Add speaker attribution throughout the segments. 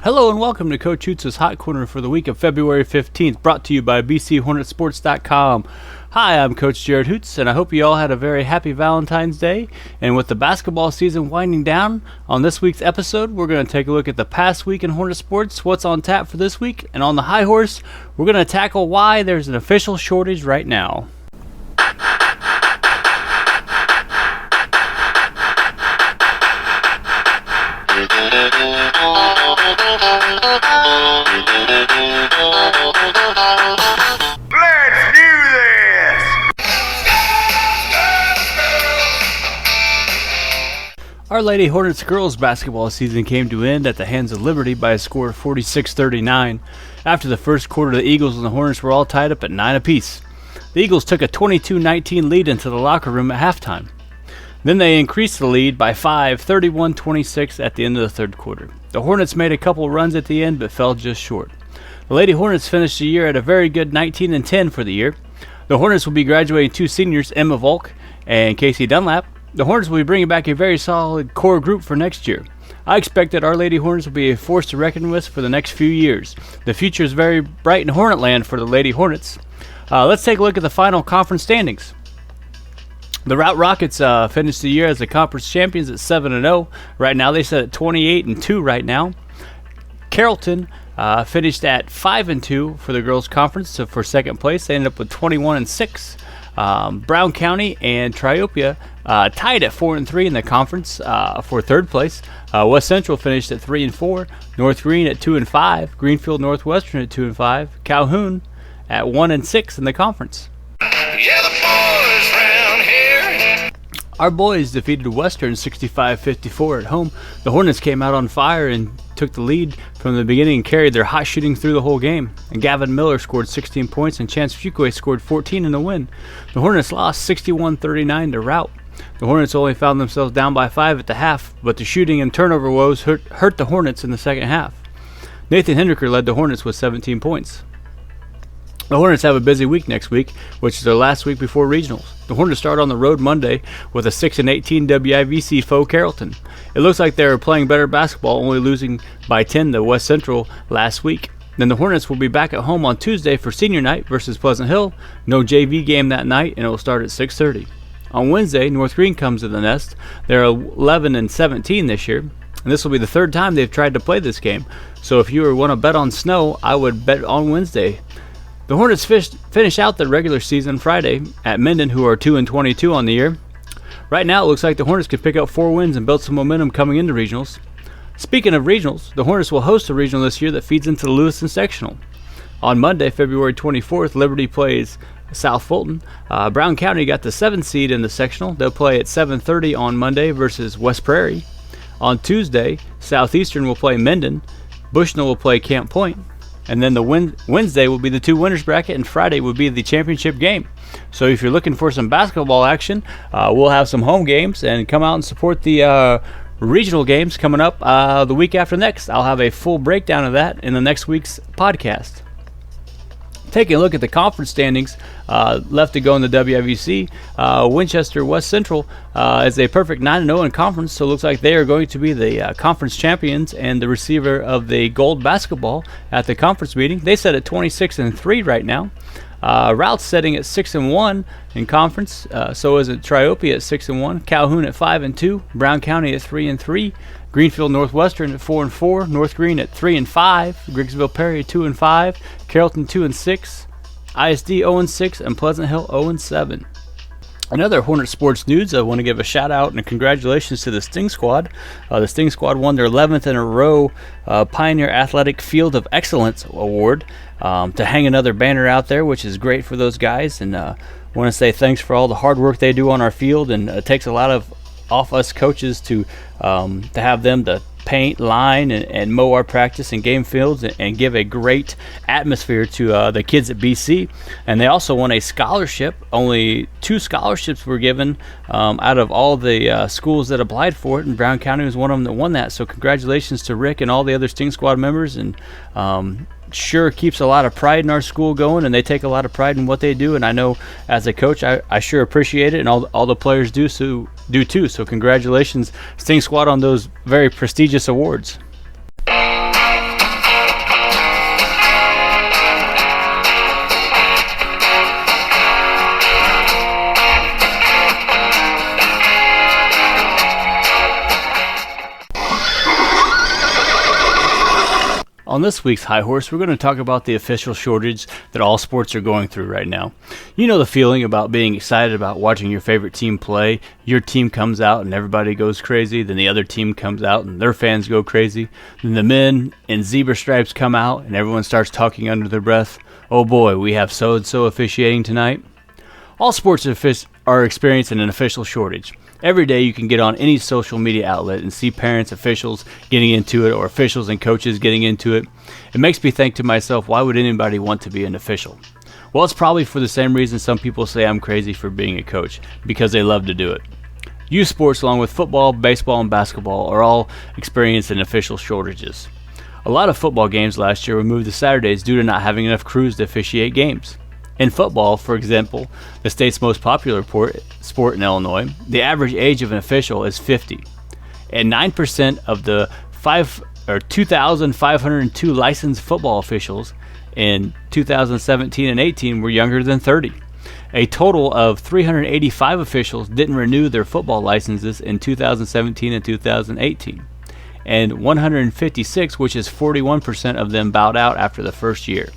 Speaker 1: Hello and welcome to Coach Hoots' Hot Corner for the week of February 15th, brought to you by bchornetsports.com. Hi, I'm Coach Jared Hoots, and I hope you all had a very happy Valentine's Day. And with the basketball season winding down, on this week's episode, we're going to take a look at the past week in Hornet Sports, what's on tap for this week, and on the high horse, we're going to tackle why there's an official shortage right now.
Speaker 2: Let's do this!
Speaker 1: Our Lady Hornets girls basketball season came to end at the hands of Liberty by a score of 46-39. After the first quarter, the Eagles and the Hornets were all tied up at 9 apiece. The Eagles took a 22-19 lead into the locker room at halftime. Then they increased the lead by 5, 31-26 at the end of the third quarter. The Hornets made a couple runs at the end but fell just short. The Lady Hornets finished the year at a very good 19-10 for the year. The Hornets will be graduating two seniors, Emma Volk and Casey Dunlap. The Hornets will be bringing back a very solid core group for next year. I expect that our Lady Hornets will be a force to reckon with for the next few years. The future is very bright in Hornetland for the Lady Hornets. Let's take a look at the final conference standings. The Route Rockets finished the year as the conference champions at 7-0. Right now they sit at 28-2 right now. Carrollton finished at 5-2 for the girls' conference, so for second place they ended up with 21-6. Brown County and Triopia tied at 4-3 in the conference for third place. West Central finished at 3-4. North Green at 2-5. Greenfield Northwestern at 2-5. Calhoun at 1-6 in the conference.
Speaker 2: Yeah, the boys round here.
Speaker 1: Our boys defeated Western 65-54 at home. The Hornets came out on fire and took the lead from the beginning and carried their hot shooting through the whole game. And Gavin Miller scored 16 points and Chance Fuquay scored 14 in the win. The Hornets lost 61-39 to Route. The Hornets only found themselves down by 5 at the half, but the shooting and turnover woes hurt the Hornets in the second half. Nathan Hendricker led the Hornets with 17 points. The Hornets have a busy week next week, which is their last week before regionals. The Hornets start on the road Monday with a 6-18 WIVC foe Carrollton. It looks like they're playing better basketball, only losing by 10 to West Central last week. Then the Hornets will be back at home on Tuesday for senior night versus Pleasant Hill. No JV game that night, and it will start at 6:30. On Wednesday, North Green comes to the nest. They're 11-17 this year, and this will be the third time they've tried to play this game. So if you want to bet on snow, I would bet on Wednesday. The Hornets finish out the regular season Friday at Minden, who are 2-22 on the year. Right now, it looks like the Hornets could pick up 4 wins and build some momentum coming into regionals. Speaking of regionals, the Hornets will host a regional this year that feeds into the Lewiston Sectional. On Monday, February 24th, Liberty plays South Fulton. Brown County got the 7th seed in the sectional. They'll play at 7:30 on Monday versus West Prairie. On Tuesday, Southeastern will play Minden. Bushnell will play Camp Point. And then the Wednesday will be the 2 winners bracket, and Friday will be the championship game. So if you're looking for some basketball action, we'll have some home games, and come out and support the regional games coming up the week after next. I'll have a full breakdown of that in the next week's podcast. Taking a look at the conference standings left to go in the WIVC, Winchester West Central is a perfect 9-0 in conference, so it looks like they are going to be the conference champions and the receiver of the gold basketball at the conference meeting. They set at 26-3 right now. Route's setting at 6-1 in conference, so is it Triopia at 6-1, Calhoun at 5-2, Brown County at 3-3, Greenfield Northwestern at 4-4, North Green at 3-5, Grigsville Perry at 2-5, Carrollton 2-6, ISD 0-6, and Pleasant Hill 0-7. Another Hornet Sports news, I want to give a shout out and congratulations to the Sting Squad. The Sting Squad won their 11th in a row Pioneer Athletic Field of Excellence Award to hang another banner out there, which is great for those guys. And I want to say thanks for all the hard work they do on our field, and it takes a lot of off us coaches to have them to paint, line, and mow our practice and game fields and give a great atmosphere to the kids at BC. And they also won a scholarship. Only 2 scholarships were given out of all the schools that applied for it, and Brown County was one of them that won that. So congratulations to Rick and all the other Sting Squad members, and sure keeps a lot of pride in our school going, and they take a lot of pride in what they do. And I know as a coach, I sure appreciate it, and all the players do too. So congratulations, Sting Squad, on those very prestigious awards.
Speaker 2: Let's
Speaker 1: On this week's High Horse, we're going to talk about the official shortage that all sports are going through right now. You know the feeling about being excited about watching your favorite team play. Your team comes out and everybody goes crazy. Then the other team comes out and their fans go crazy. Then the men in zebra stripes come out and everyone starts talking under their breath. Oh boy, we have so-and-so officiating tonight. All sports are experiencing an official shortage. Every day you can get on any social media outlet and see parents, officials getting into it, or officials and coaches getting into it. It makes me think to myself, why would anybody want to be an official? Well, it's probably for the same reason some people say I'm crazy for being a coach, because they love to do it. Youth sports, along with football, baseball, and basketball, are all experiencing official shortages. A lot of football games last year were moved to Saturdays due to not having enough crews to officiate games. In football, for example, the state's most popular sport in Illinois, the average age of an official is 50, and 9% of the 2,502 licensed football officials in 2017 and 18 were younger than 30. A total of 385 officials didn't renew their football licenses in 2017 and 2018, and 156, which is 41% of them, bowed out after the first year.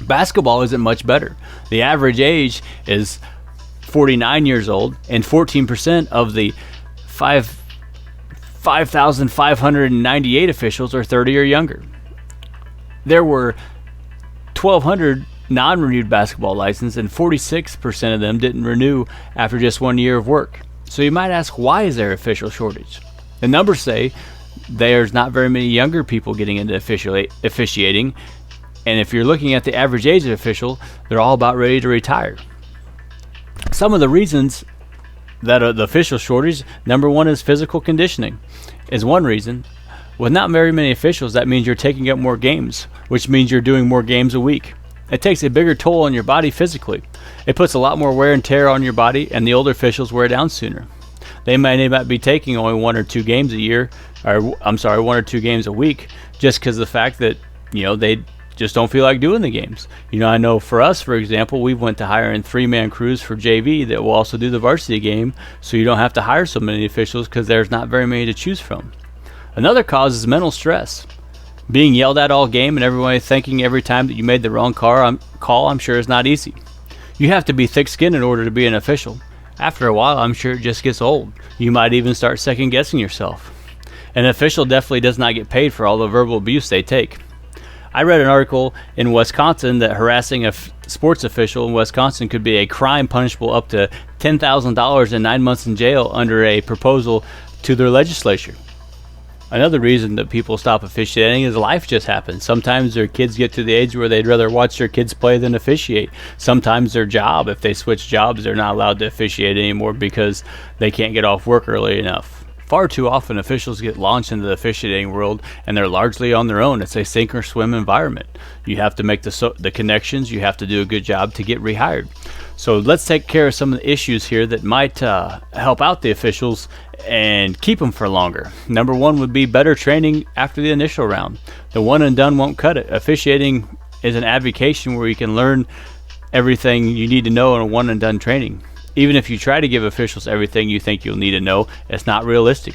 Speaker 1: Basketball isn't much better. The average age is 49 years old, and 14% of the 5,598 officials are 30 or younger. There were 1,200 non-renewed basketball licenses, and 46% of them didn't renew after just 1 year of work. So you might ask, why is there official shortage? The numbers say there's not very many younger people getting into officiating. And if you're looking at the average age of official, they're all about ready to retire. Some of the reasons that are the official shortage, number one is physical conditioning, is one reason. With not very many officials, that means you're taking up more games, which means you're doing more games a week. It takes a bigger toll on your body physically. It puts a lot more wear and tear on your body, and the older officials wear down sooner. They may not be taking only 1 or 2 games a year, or 1 or 2 games a week, just because of the fact that, they just don't feel like doing the games. I know for us, for example, we went to hiring 3-man crews for JV that will also do the varsity game, so you don't have to hire so many officials because there's not very many to choose from. Another cause is mental stress. Being yelled at all game and everybody thinking every time that you made the wrong call, I'm sure is not easy. You have to be thick-skinned in order to be an official. After a while, I'm sure it just gets old. You might even start second-guessing yourself. An official definitely does not get paid for all the verbal abuse they take. I read an article in Wisconsin that harassing a sports official in Wisconsin could be a crime punishable up to $10,000 and 9 months in jail under a proposal to their legislature. Another reason that people stop officiating is life just happens. Sometimes their kids get to the age where they'd rather watch their kids play than officiate. Sometimes their job, if they switch jobs, they're not allowed to officiate anymore because they can't get off work early enough. Far too often, officials get launched into the officiating world, and they're largely on their own. It's a sink or swim environment. You have to make the connections. You have to do a good job to get rehired. So let's take care of some of the issues here that might help out the officials and keep them for longer. Number one would be better training after the initial round. The one and done won't cut it. Officiating is an avocation where you can learn everything you need to know in a one and done training. Even if you try to give officials everything you think you'll need to know, it's not realistic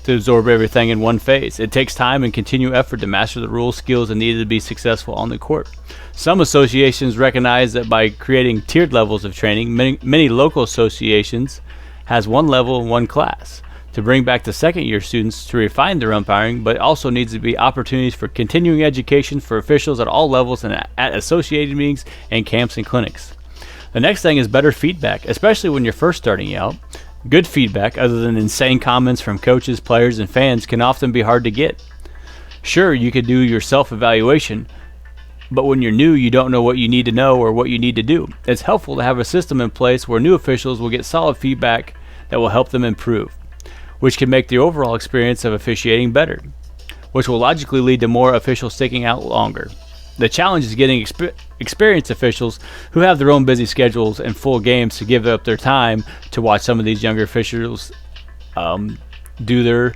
Speaker 1: to absorb everything in one phase. It takes time and continued effort to master the rules, skills, and needed to be successful on the court. Some associations recognize that by creating tiered levels of training, many local associations has one level and one class to bring back the second-year students to refine their umpiring, but also needs to be opportunities for continuing education for officials at all levels and at associated meetings and camps and clinics. The next thing is better feedback, especially when you're first starting out. Good feedback, other than insane comments from coaches, players, and fans, can often be hard to get. Sure, you could do your self-evaluation, but when you're new, you don't know what you need to know or what you need to do. It's helpful to have a system in place where new officials will get solid feedback that will help them improve, which can make the overall experience of officiating better, which will logically lead to more officials sticking out longer. The challenge is getting experienced officials who have their own busy schedules and full games to give up their time to watch some of these younger officials do their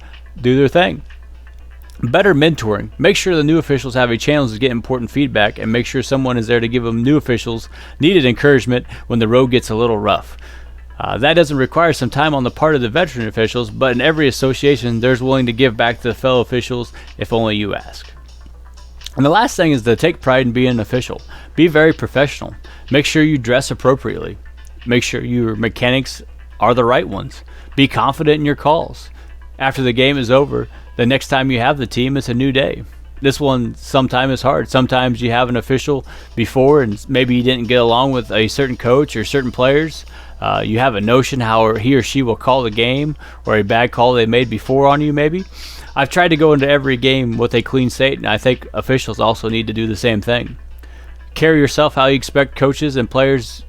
Speaker 1: thing. Better mentoring. Make sure the new officials have a chance to get important feedback, and make sure someone is there to give them new officials needed encouragement when the road gets a little rough. That doesn't require some time on the part of the veteran officials, but in every association, there's willing to give back to the fellow officials if only you ask. And the last thing is to take pride in being an official. Be very professional. Make sure you dress appropriately. Make sure your mechanics are the right ones. Be confident in your calls. After the game is over, the next time you have the team, it's a new day. This one sometimes is hard. Sometimes you have an official before and maybe you didn't get along with a certain coach or certain players. You have a notion how he or she will call the game, or a bad call they made before on you maybe. I've tried to go into every game with a clean slate, and I think officials also need to do the same thing. Carry yourself how you expect coaches and players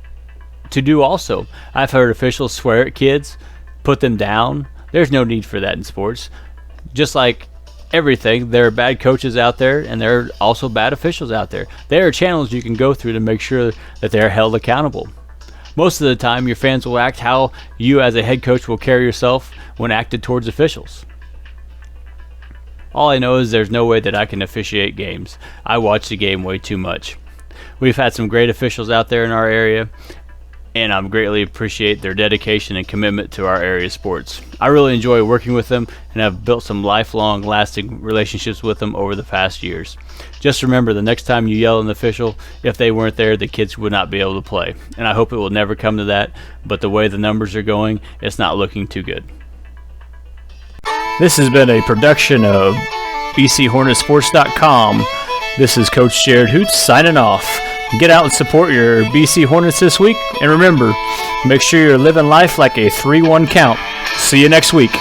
Speaker 1: to do also. I've heard officials swear at kids, put them down. There's no need for that in sports. Just like everything, there are bad coaches out there, and there are also bad officials out there. There are channels you can go through to make sure that they're held accountable. Most of the time, your fans will act how you as a head coach will carry yourself when acted towards officials. All I know is there's no way that I can officiate games. I watch the game way too much. We've had some great officials out there in our area, and I greatly appreciate their dedication and commitment to our area sports. I really enjoy working with them, and have built some lifelong, lasting relationships with them over the past years. Just remember, the next time you yell at an official, if they weren't there, the kids would not be able to play. And I hope it will never come to that, but the way the numbers are going, it's not looking too good.
Speaker 3: This has been a production of bchornetsports.com. This is Coach Jared Hoots signing off. Get out and support your BC Hornets this week. And remember, make sure you're living life like a 3-1 count. See you next week.